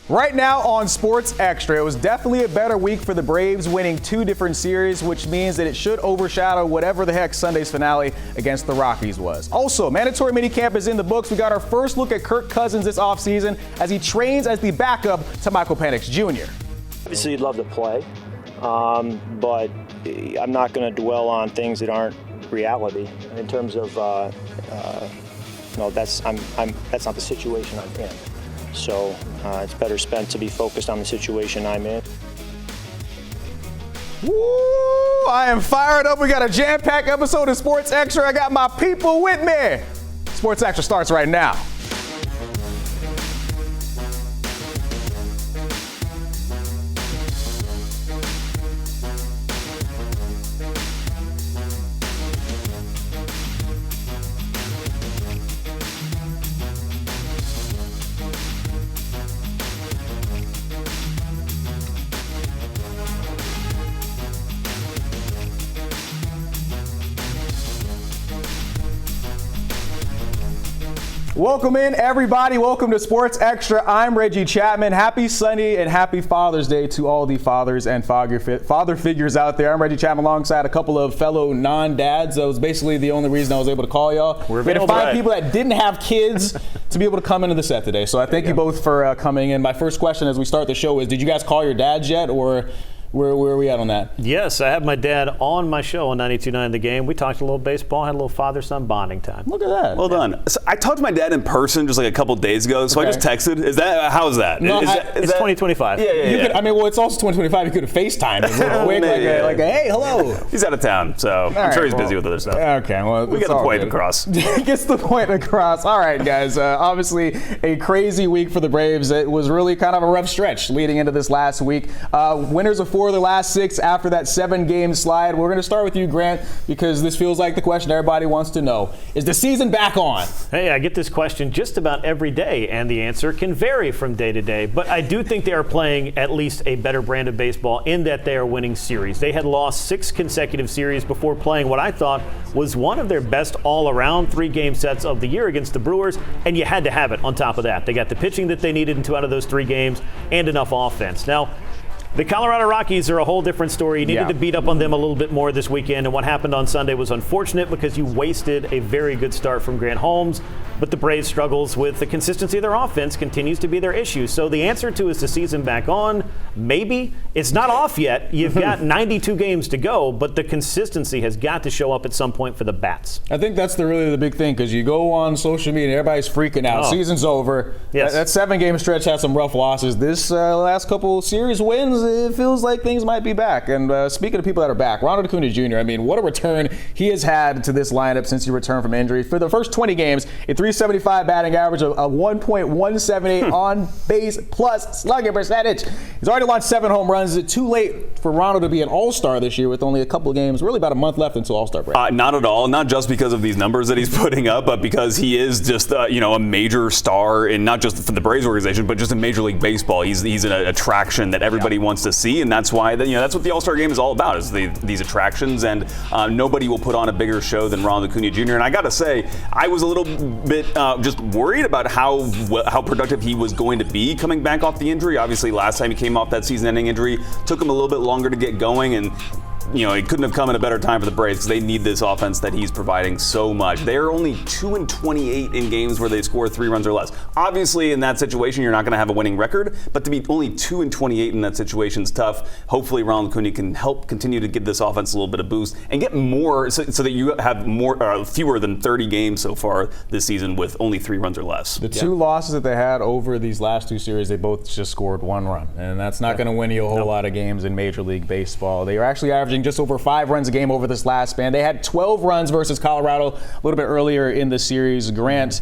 Right now on Sports Extra, it was definitely a better week for the Braves, winning 2 different series, which means that it should overshadow whatever the heck Sunday's finale against the Rockies was. Also, mandatory minicamp is in the books. We got our first look at Kirk Cousins this offseason as he trains as the backup to Michael Penix Jr. Obviously, you'd love to play, but I'm not going to dwell on things that aren't reality in terms of, that's not the situation I'm in. So it's better spent to be focused on the situation I'm in. Woo! I am fired up. We got a jam-packed episode of Sports Extra. I got my people with me. Sports Extra starts right now. Welcome in, everybody. Welcome to Sports Extra. I'm Reggie Chatman. Happy Sunday and happy Father's Day to all the fathers and father figures out there. I'm Reggie Chatman alongside a couple of fellow non-dads. That was basically the only reason I was able to call y'all. We had to find people that didn't have kids to be able to come into the set today. So I thank you both for coming in. My first question as we start the show is, did you guys call your dads yet, or where are we at on that? Yes, I have my dad on my show on 92.9 The Game. We talked a little baseball, had a little father-son bonding time. Look at that. Well done. So I talked to my dad in person just like a couple days ago, so I just texted. How is that? No, it's 2025. Yeah. It's also 2025. You could have FaceTimed real quick, hey, hello. He's out of town, so I'm sure he's busy with other stuff. Okay, well, we get the point across. Gets the point across. All right, guys. Obviously, a crazy week for the Braves. It was really kind of a rough stretch leading into this last week. Winners of 4 of the last 6 after that 7-game slide. We're going to start with you, Grant, because this feels like the question everybody wants to know. Is the season back on? Hey, I get this question just about every day, and the answer can vary from day to day. But I do think they are playing at least a better brand of baseball in that they are winning series. They had lost 6 consecutive series before playing what I thought was one of their best all-around 3-game sets of the year against the Brewers, and you had to have it on top of that. They got the pitching that they needed in 2 out of those 3 games and enough offense. Now, the Colorado Rockies are a whole different story. You needed to beat up on them a little bit more this weekend, and what happened on Sunday was unfortunate because you wasted a very good start from Grant Holmes, but the Braves' struggles with the consistency of their offense continues to be their issue. So the answer to is the season back on? Maybe. It's not off yet. You've got 92 games to go, but the consistency has got to show up at some point for the bats. I think that's really the big thing, because you go on social media and everybody's freaking out. Season's over. Yes. That 7-game stretch had some rough losses. This last couple series wins, it feels like things might be back. And speaking of people that are back, Ronald Acuna Jr., I mean, what a return he has had to this lineup since he returned from injury. For the first 20 games, a .375 batting average, a 1.178 on base plus slugging percentage. He's already launched 7 home runs. Is it too late for Ronald to be an all-star this year with only a couple of games, really about a month left until all-star break? Not at all. Not just because of these numbers that he's putting up, but because he is just a major star in not just for the Braves organization, but just in Major League Baseball. He's an attraction that everybody wants to see, and that's why that's what the All-Star Game is all about, is these attractions, and nobody will put on a bigger show than Ronald Acuna Jr. And I got to say, I was a little bit just worried about how productive he was going to be coming back off the injury. Obviously, last time he came off that season-ending injury, took him a little bit longer to get going, and it couldn't have come at a better time for the Braves because they need this offense that he's providing so much. They're only 2-28 in games where they score 3 runs or less. Obviously, in that situation, you're not going to have a winning record, but to be only 2-28 in that situation is tough. Hopefully, Ronald Acuna can help continue to give this offense a little bit of boost and get more so that you have fewer than 30 games so far this season with only 3 runs or less. The 2 losses that they had over these last 2 series, they both just scored 1 run, and that's not going to win you a whole lot of games in Major League Baseball. They are actually averaging just over 5 runs a game over this last span. They had 12 runs versus Colorado a little bit earlier in the series. Grant,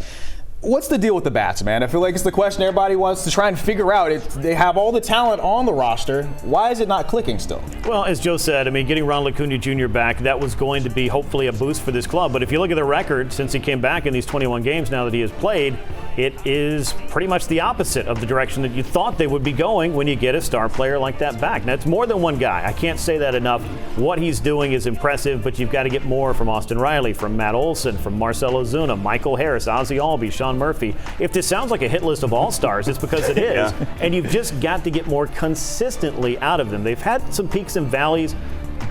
what's the deal with the bats, man? I feel like it's the question everybody wants to try and figure out. They have all the talent on the roster. Why is it not clicking still? Well, as Joe said, getting Ronald Acuna Jr. back, that was going to be hopefully a boost for this club. But if you look at the record since he came back in these 21 games now that he has played, it is pretty much the opposite of the direction that you thought they would be going when you get a star player like that back. Now, it's more than one guy. I can't say that enough. What he's doing is impressive, but you've got to get more from Austin Riley, from Matt Olson, from Marcell Ozuna, Michael Harris, Ozzie Albies, Sean Murphy. If this sounds like a hit list of all-stars, it's because it is. Yeah. And you've just got to get more consistently out of them. They've had some peaks and valleys,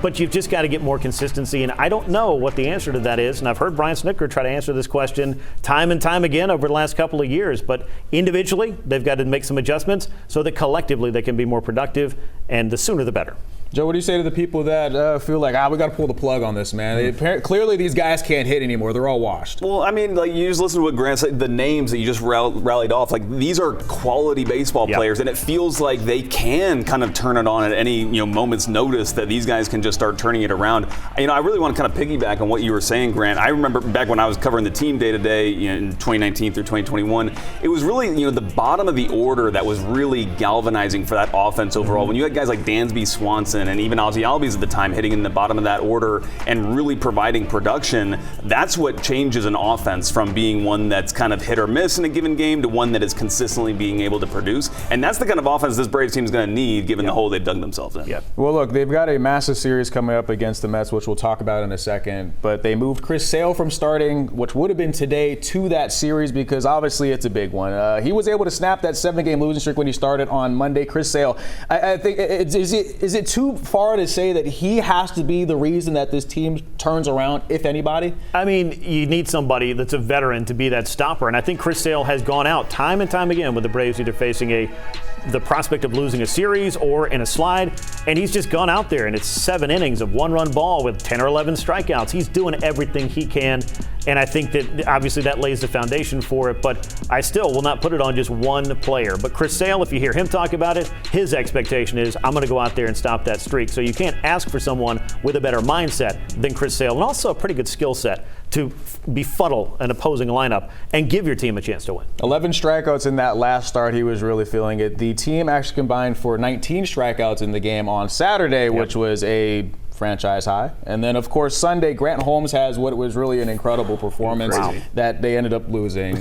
but you've just got to get more consistency, and I don't know what the answer to that is. And I've heard Brian Snitker try to answer this question time and time again over the last couple of years. But individually, they've got to make some adjustments so that collectively they can be more productive, and the sooner the better. Joe, what do you say to the people that feel like, we got to pull the plug on this, man? Clearly, these guys can't hit anymore. They're all washed. Well, I mean, like, you just listen to what Grant said, the names that you just rallied off. Like, these are quality baseball players, and it feels like they can kind of turn it on at any moment's notice, that these guys can just start turning it around. I really want to kind of piggyback on what you were saying, Grant. I remember back when I was covering the team day to day in 2019 through 2021, it was really the bottom of the order that was really galvanizing for that offense overall. Mm-hmm. When you had guys like Dansby Swanson and even Ozzie Albies at the time hitting in the bottom of that order and really providing production, that's what changes an offense from being one that's kind of hit or miss in a given game to one that is consistently being able to produce. And that's the kind of offense this Braves team is going to need, given the hole they've dug themselves in. Well, look, they've got a massive series coming up against the Mets, which we'll talk about in a second. But they moved Chris Sale from starting, which would have been today, to that series because obviously it's a big one. He was able to snap that 7-game losing streak when he started on Monday. Chris Sale, I think, is it too far to say that he has to be the reason that this team turns around, if anybody? I mean, you need somebody that's a veteran to be that stopper, and I think Chris Sale has gone out time and time again with the Braves either facing the prospect of losing a series or in a slide, and he's just gone out there, and it's 7 innings of 1-run ball with 10 or 11 strikeouts. He's doing everything he can, and I think that obviously that lays the foundation for it, but I still will not put it on just one player. But Chris Sale, if you hear him talk about it, his expectation is, I'm going to go out there and stop that streak. So you can't ask for someone with a better mindset than Chris Sale, and also a pretty good skill set to befuddle an opposing lineup and give your team a chance to win. 11 strikeouts in that last start. He was really feeling it. The team actually combined for 19 strikeouts in the game on Saturday, which was a franchise high. And then, of course, Sunday, Grant Holmes has what was really an incredible performance that they ended up losing.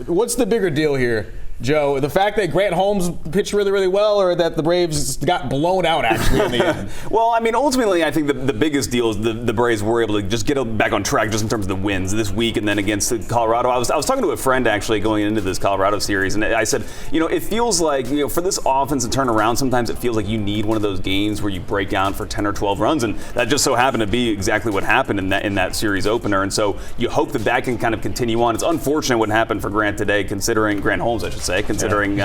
What's the bigger deal here, Joe? The fact that Grant Holmes pitched really, really well, or that the Braves got blown out actually in the end? Well, I mean, ultimately, I think the biggest deal is the Braves were able to just get back on track just in terms of the wins this week and then against Colorado. I was talking to a friend actually going into this Colorado series, and I said, it feels like, for this offense to turn around, sometimes it feels like you need one of those games where you break down for 10 or 12 runs, and that just so happened to be exactly what happened in that series opener. And so you hope that can kind of continue on. It's unfortunate what happened for Grant today, Grant Holmes, I should say, considering me too.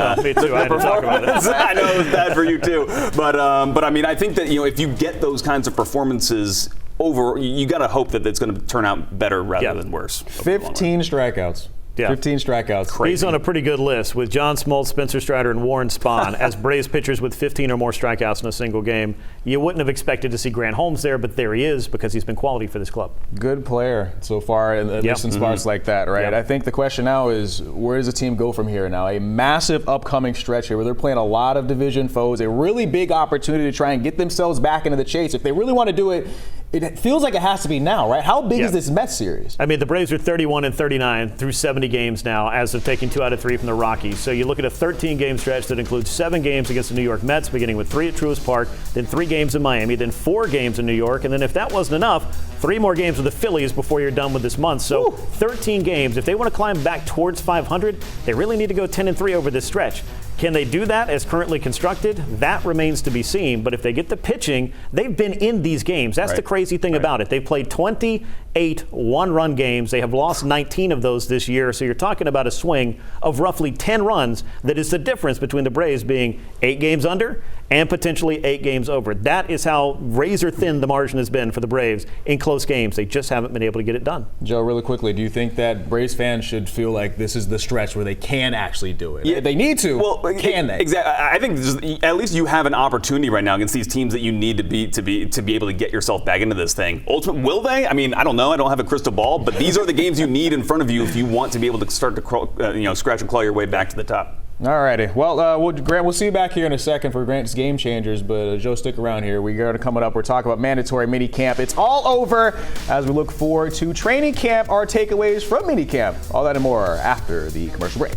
I had to talk about it. I know it was bad for you too, but I mean, I think that if you get those kinds of performances over, you got to hope that it's going to turn out better rather than worse. 15 strikeouts. Yeah. 15 strikeouts. Crazy. He's on a pretty good list with John Smoltz, Spencer Strider, and Warren Spahn as Braves pitchers with 15 or more strikeouts in a single game. You wouldn't have expected to see Grant Holmes there, but there he is because he's been quality for this club. Good player so far, at least in spots like that, right? Yep. I think the question now is, where does the team go from here now? A massive upcoming stretch here where they're playing a lot of division foes, a really big opportunity to try and get themselves back into the chase. If they really want to do it, it feels like it has to be now, right? How big is this Mets series? I mean, the Braves are 31-39 through 70 games now as of taking 2 out of 3 from the Rockies. So you look at a 13-game stretch that includes 7 games against the New York Mets, beginning with 3 at Truist Park, then 3 games in Miami, then 4 games in New York, and then if that wasn't enough, 3 more games with the Phillies before you're done with this month. So 13 games. If they want to climb back towards 500, they really need to go 10-3 over this stretch. Can they do that as currently constructed? That remains to be seen. But if they get the pitching, they've been in these games. That's the crazy thing about it. They've played 28 one-run games. They have lost 19 of those this year. So you're talking about a swing of roughly 10 runs that is the difference between the Braves being 8 games under and potentially 8 games over. That is how razor thin the margin has been for the Braves in close games. They just haven't been able to get it done. Joe, really quickly, do you think that Braves fans should feel like this is the stretch where they can actually do it? Yeah. They need to. Well, can they? Exactly. I think at least you have an opportunity right now against these teams that you need to be able to get yourself back into this thing. Ultimately, will they? I mean, I don't know. I don't have a crystal ball, but these are the games you need in front of you if you want to be able to start to scratch and claw your way back to the top. All righty. Well, Grant, we'll see you back here in a second for Grant's Game Changers, but Joe, stick around here. We got coming up. We're talking about mandatory minicamp. It's all over as we look forward to training camp, our takeaways from minicamp. All that and more after the commercial break.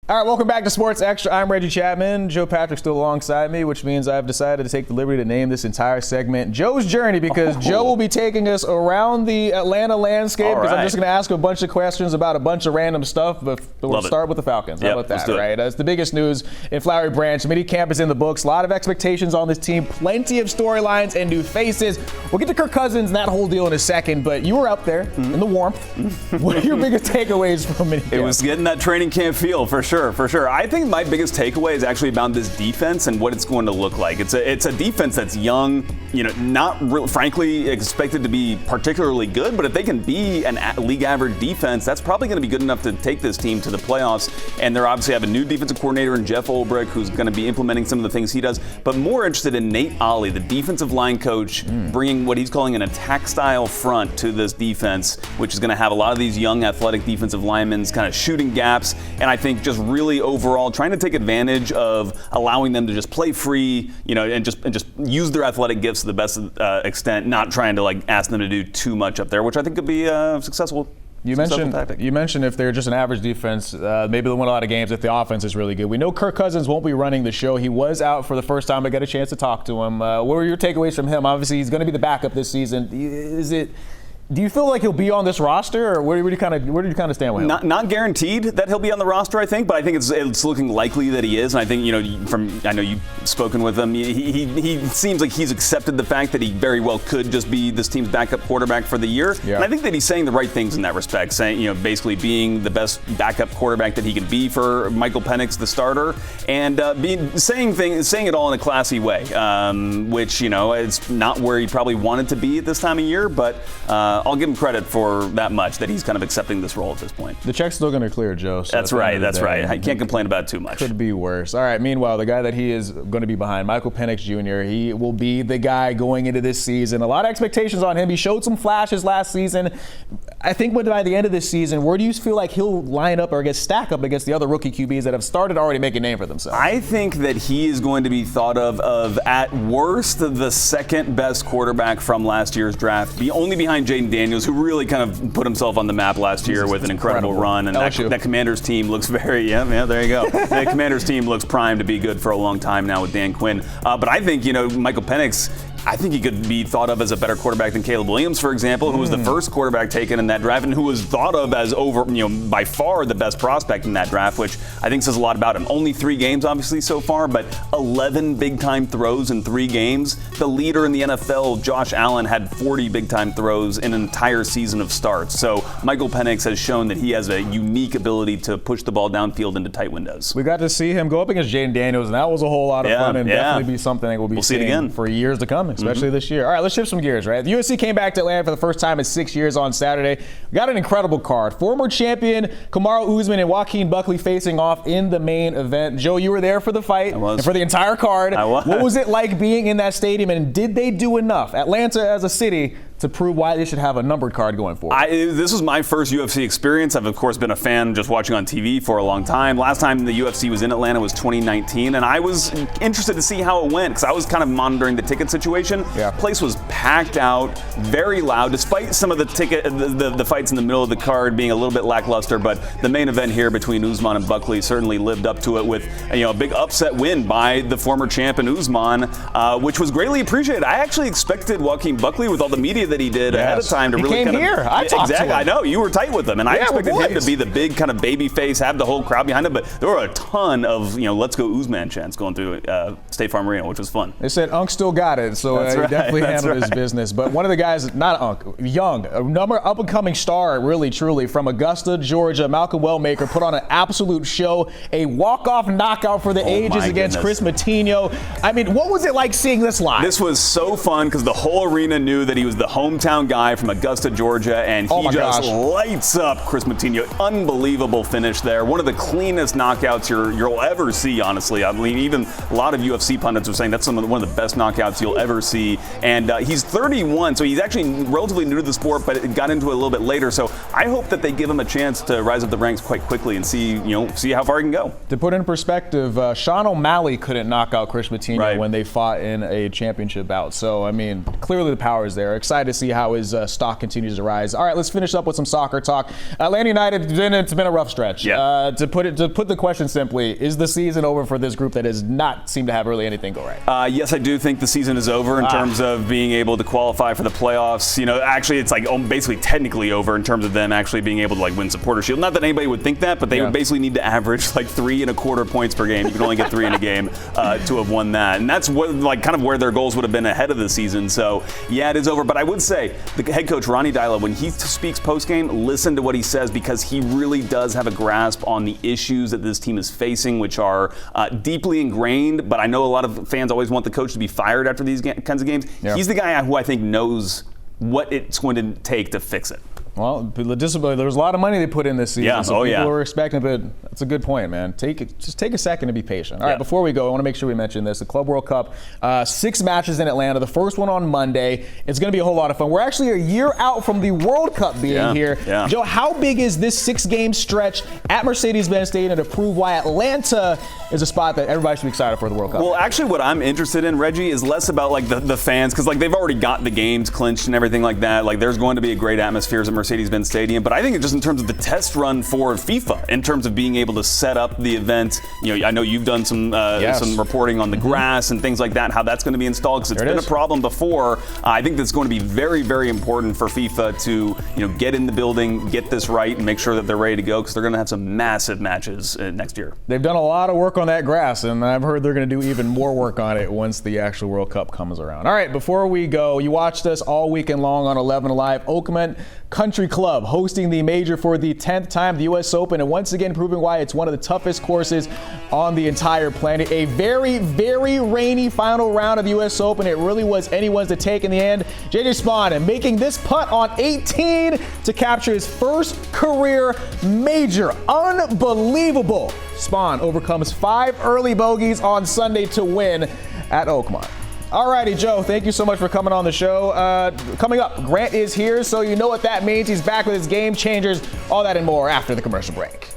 All right, welcome back to Sports Extra. I'm Reggie Chatman. Joe Patrick's still alongside me, which means I've decided to take the liberty to name this entire segment Joe's Journey, because Joe will be taking us around the Atlanta landscape, because I'm just going to ask a bunch of questions about a bunch of random stuff, but we'll start with the Falcons. How about that, right? It's the biggest news in Flowery Branch. Minicamp is in the books. A lot of expectations on this team, plenty of storylines and new faces. We'll get to Kirk Cousins and that whole deal in a second, but you were up there in the warmth. What are your biggest takeaways from minicamp? It was getting that training camp feel, for sure. For sure. I think my biggest takeaway is actually about this defense and what it's going to look like. It's a defense that's young, not frankly expected to be particularly good, but if they can be an league average defense, that's probably going to be good enough to take this team to the playoffs. And they're obviously have a new defensive coordinator in Jeff Ulbrich, who's going to be implementing some of the things he does, but more interested in Nate Ollie, the defensive line coach, bringing what he's calling an attack style front to this defense, which is going to have a lot of these young athletic defensive linemen kind of shooting gaps, and I think just really overall trying to take advantage of allowing them to just play free, and just use their athletic gifts to the best extent, not trying to ask them to do too much up there, which I think could be successful. You mentioned if they're just an average defense, maybe they'll win a lot of games if the offense is really good. We know Kirk Cousins won't be running the show. He was out for the first time. I got a chance to talk to him. What were your takeaways from him? Obviously, he's going to be the backup this season. Do you feel like he'll be on this roster, or where do you kind of stand with him? Not guaranteed that he'll be on the roster, I think, but I think it's looking likely that he is. And I think I know you've spoken with him. He seems like he's accepted the fact that he very well could just be this team's backup quarterback for the year. Yeah. And I think that he's saying the right things in that respect, saying basically being the best backup quarterback that he can be for Michael Penix, the starter, and saying it all in a classy way, which it's not where he probably wanted to be at this time of year, but. I'll give him credit for that much, that he's kind of accepting this role at this point. The check's still going to clear, Joe. So that's right. I can't complain about it too much. Could be worse. All right, meanwhile, the guy that he is going to be behind, Michael Penix Jr., he will be the guy going into this season. A lot of expectations on him. He showed some flashes last season. I think by the end of this season, where do you feel like he'll line up or stack up against the other rookie QBs that have started already making a name for themselves? I think that he is going to be thought of at worst, the second best quarterback from last year's draft, only behind Jaden Daniels, who really kind of put himself on the map last year with an incredible run. And that Commanders team looks there you go. That Commanders team looks primed to be good for a long time now with Dan Quinn. But I think, Michael Penix, I think he could be thought of as a better quarterback than Caleb Williams, for example, who was the first quarterback taken in that draft and who was thought of as by far the best prospect in that draft, which I think says a lot about him. Only 3 games, obviously, so far, but 11 big-time throws in 3 games. The leader in the NFL, Josh Allen, had 40 big-time throws in an entire season of starts. So Michael Penix has shown that he has a unique ability to push the ball downfield into tight windows. We got to see him go up against Jaden Daniels, and that was a whole lot of fun, and definitely be something that we'll see again for years to come. Especially this year. All right, let's shift some gears, right? The USC came back to Atlanta for the first time in 6 years on Saturday. We got an incredible card. Former champion Kamaru Usman and Joaquin Buckley facing off in the main event. Joe, you were there for the fight. I was. And for the entire card. I was. What was it like being in that stadium, and did they do enough, Atlanta as a city, to prove why they should have a numbered card going forward? This was my first UFC experience. I've, of course, been a fan just watching on TV for a long time. Last time the UFC was in Atlanta was 2019, and I was interested to see how it went because I was kind of monitoring the ticket situation. Yeah. Place was packed out, very loud, despite some of the fights in the middle of the card being a little bit lackluster, but the main event here between Usman and Buckley certainly lived up to it with a big upset win by the former champ in Usman, which was greatly appreciated. I actually expected Joaquin Buckley, with all the media that he did ahead of time, to he really came here. I talked to him. I know you were tight with him, and I expected him to be the big kind of baby face, have the whole crowd behind him. But there were a ton of let's go Usman chants going through State Farm Arena, which was fun. They said Unk still got it, so he definitely handled his business. But one of the guys, not Unk, young, up and coming star, really truly, from Augusta, Georgia, Malcolm Wellmaker, put on an absolute show, a walk-off knockout for the ages against Chris Matinho. I mean, what was it like seeing this live? This was so fun because the whole arena knew that he was the hometown guy from Augusta, Georgia, and he just lights up Chris Moutinho. Unbelievable finish there. One of the cleanest knockouts you'll ever see, honestly. I mean, even a lot of UFC pundits are saying that's one of the best knockouts you'll ever see. And he's 31, so he's actually relatively new to the sport, but it got into it a little bit later. So I hope that they give him a chance to rise up the ranks quite quickly and see how far he can go. To put in perspective, Sean O'Malley couldn't knock out Chris Moutinho when they fought in a championship bout. So, I mean, clearly the power is there. Excited to see how his stock continues to rise. All right, let's finish up with some soccer talk. Atlanta United, it's been a rough stretch. Yeah. To put the question simply, is the season over for this group that does not seem to have really anything go right? Yes, I do think the season is over in terms of being able to qualify for the playoffs. Actually, it's like basically technically over in terms of them actually being able to win Supporter Shield. Not that anybody would think that, but they would basically need to average 3.25 points per game. You can only get 3 in a game to have won that, and that's what kind of where their goals would have been ahead of the season. So yeah, it is over. But I would say the head coach Ronnie Deila, when he speaks post game, listen to what he says, because he really does have a grasp on the issues that this team is facing, which are deeply ingrained. But I know a lot of fans always want the coach to be fired after these kinds of games. Yeah. He's the guy who I think knows what it's going to take to fix it. Well, there's a lot of money they put in this season. Yeah. So people were expecting, but that's a good point, man. Just take a second to be patient. All right, before we go, I want to make sure we mention this. The Club World Cup, 6 matches in Atlanta. The first one on Monday. It's going to be a whole lot of fun. We're actually a year out from the World Cup being here. Yeah. Joe, how big is this 6-game stretch at Mercedes-Benz Stadium to prove why Atlanta is a spot that everybody should be excited for the World Cup? Well, actually, what I'm interested in, Reggie, is less about the fans, because they've already got the games clinched and everything like that. There's going to be a great atmosphere at Mercedes-Benz Stadium. But I think just in terms of the test run for FIFA, in terms of being able to set up the event, I know you've done some reporting on the grass and things like that, how that's going to be installed, because it's been a problem before. I think that's going to be very, very important for FIFA to get in the building, get this right, and make sure that they're ready to go, because they're going to have some massive matches next year. They've done a lot of work on that grass, and I've heard they're going to do even more work on it once the actual World Cup comes around. All right, before we go, you watched us all weekend long on 11 Alive. Oakmont Country Club hosting the major for the 10th time, the U.S. Open, and once again proving why it's one of the toughest courses on the entire planet. A very, very rainy final round of the U.S. Open. It really was anyone's to take in the end. JJ Spaun making this putt on 18 to capture his first career major. Unbelievable. Spaun overcomes 5 early bogeys on Sunday to win at Oakmont. Alrighty, Joe, thank you so much for coming on the show. Coming up, Grant is here, so you know what that means. He's back with his Game Changers. All that and more after the commercial break.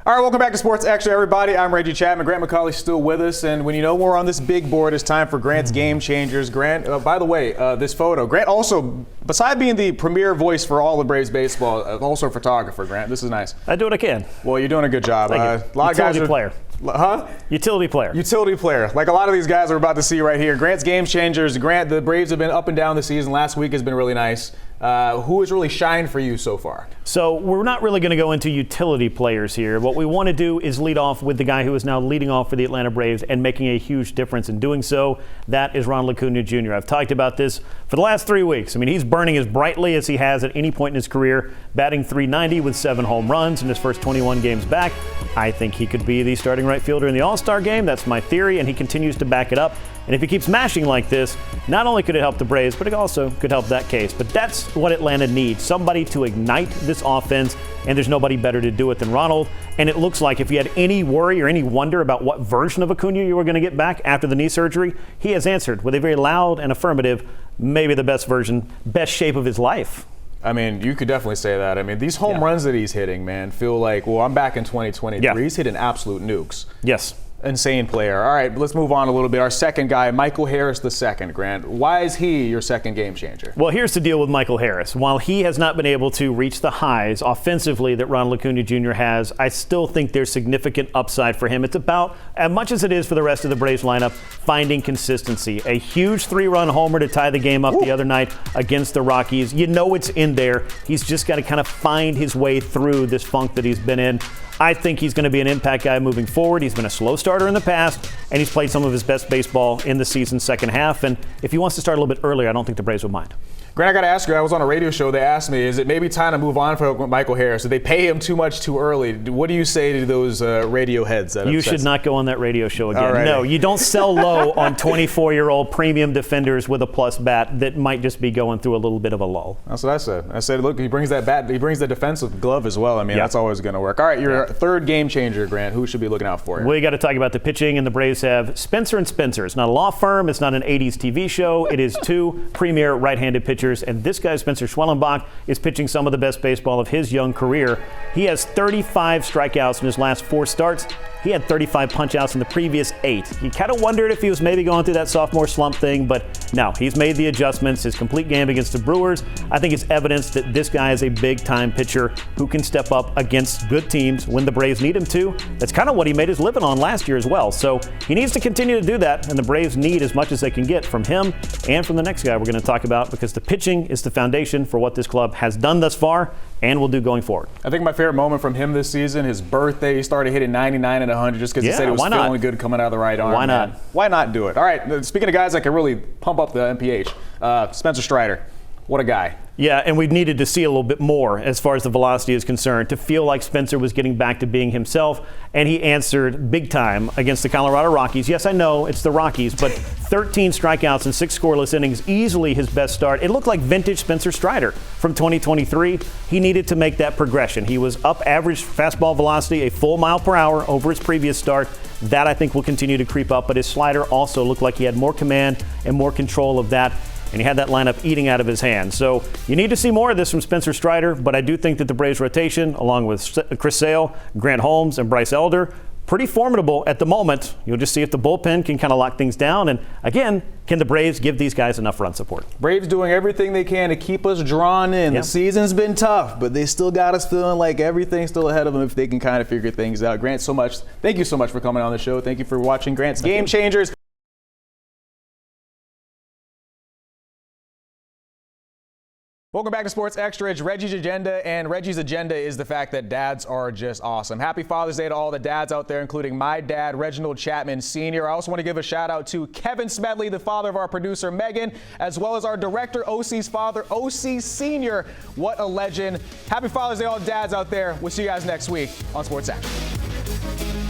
All right, welcome back to Sports Extra, everybody. I'm Reggie Chatman. Grant McAuley still with us, and when we're on this big board, it's time for Grant's Game Changers. Grant, by the way, this photo, Grant also, besides being the premier voice for all of Braves baseball, also a photographer. Grant, this is nice. I do what I can. Well, you're doing a good job. A lot of guys player. Huh? Utility player. Utility player. Like a lot of these guys we're about to see right here. Grant's Game Changers. Grant, the Braves have been up and down the season. Last week has been really nice. Who has really shined for you so far? So we're not really going to go into utility players here. What we want to do is lead off with the guy who is now leading off for the Atlanta Braves and making a huge difference in doing so. That is Ronald Acuna Jr. I've talked about this for the last 3 weeks. I mean, he's burning as brightly as he has at any point in his career, batting .390 with 7 home runs in his first 21 games back. I think he could be the starting right fielder in the All-Star game. That's my theory, and he continues to back it up. And if he keeps mashing like this, not only could it help the Braves, but it also could help that case. But that's what Atlanta needs, somebody to ignite this offense, and there's nobody better to do it than Ronald. And it looks like if you had any worry or any wonder about what version of Acuna you were going to get back after the knee surgery, he has answered with a very loud and affirmative, maybe the best version, best shape of his life. I mean, you could definitely say that. I mean, these home runs that he's hitting, man, feel like, well, I'm back in 2023. Yeah. He's hitting absolute nukes. Yes. Insane player. All right, let's move on a little bit. Our second guy, Michael Harris II, Grant. Why is he your second game changer? Well, here's the deal with Michael Harris. While he has not been able to reach the highs offensively that Ronald Acuna Jr. has, I still think there's significant upside for him. It's about, as much as it is for the rest of the Braves lineup, finding consistency. A huge 3-run homer to tie the game up the other night against the Rockies. You know it's in there. He's just got to kind of find his way through this funk that he's been in. I think he's going to be an impact guy moving forward. He's been a slow starter in the past, and he's played some of his best baseball in the season's second half. And if he wants to start a little bit earlier, I don't think the Braves would mind. Grant, I got to ask you, I was on a radio show. They asked me, is it maybe time to move on from Michael Harris? Did they pay him too much too early? What do you say to those radio heads? You should not go on that radio show again. Alrighty. No, you don't sell low on 24-year-old premium defenders with a plus bat that might just be going through a little bit of a lull. That's what I said. I said, look, he brings that bat. He brings the defensive glove as well. I mean, that's always going to work. All right, your third game changer, Grant. Who should be looking out for you? We got to talk about the pitching, and the Braves have Spencer and Spencer. It's not a law firm. It's not an 80s TV show. It is two premier right-handed pitchers, and this guy, Spencer Schwellenbach, is pitching some of the best baseball of his young career. He has 35 strikeouts in his last 4 starts. He had 35 punch-outs in the previous 8. He kind of wondered if he was maybe going through that sophomore slump thing, but no, he's made the adjustments. His complete game against the Brewers, I think it's evidence that this guy is a big-time pitcher who can step up against good teams when the Braves need him to. That's kind of what he made his living on last year as well. So he needs to continue to do that, and the Braves need as much as they can get from him and from the next guy we're going to talk about, because the pitching is the foundation for what this club has done thus far and will do going forward. I think my favorite moment from him this season, his birthday, he started hitting 99 and 100 just because he said he was feeling good coming out of the right arm. Why not? Man. Why not do it? All right, speaking of guys that can really pump up the MPH, Spencer Strider, what a guy. Yeah, and we needed to see a little bit more as far as the velocity is concerned to feel like Spencer was getting back to being himself, and he answered big time against the Colorado Rockies. Yes, I know it's the Rockies, but 13 strikeouts and 6 scoreless innings, easily his best start. It looked like vintage Spencer Strider from 2023. He needed to make that progression. He was up average fastball velocity, a full mile per hour over his previous start. That I think will continue to creep up, but his slider also looked like he had more command and more control of that, and he had that lineup eating out of his hands. So you need to see more of this from Spencer Strider, but I do think that the Braves rotation, along with Chris Sale, Grant Holmes, and Bryce Elder, pretty formidable at the moment. You'll just see if the bullpen can kind of lock things down. And again, can the Braves give these guys enough run support? Braves doing everything they can to keep us drawn in. The season's been tough, but they still got us feeling like everything's still ahead of them if they can kind of figure things out. Grant, thank you so much for coming on the show. Thank you for watching Grant's Game Changers. Welcome back to Sports Extra. It's Reggie's Agenda, and Reggie's agenda is the fact that dads are just awesome. Happy Father's Day to all the dads out there, including my dad, Reginald Chatman Sr. I also want to give a shout out to Kevin Smedley, the father of our producer, Megan, as well as our director, OC's father, OC Sr. What a legend. Happy Father's Day to all the dads out there. We'll see you guys next week on Sports Extra.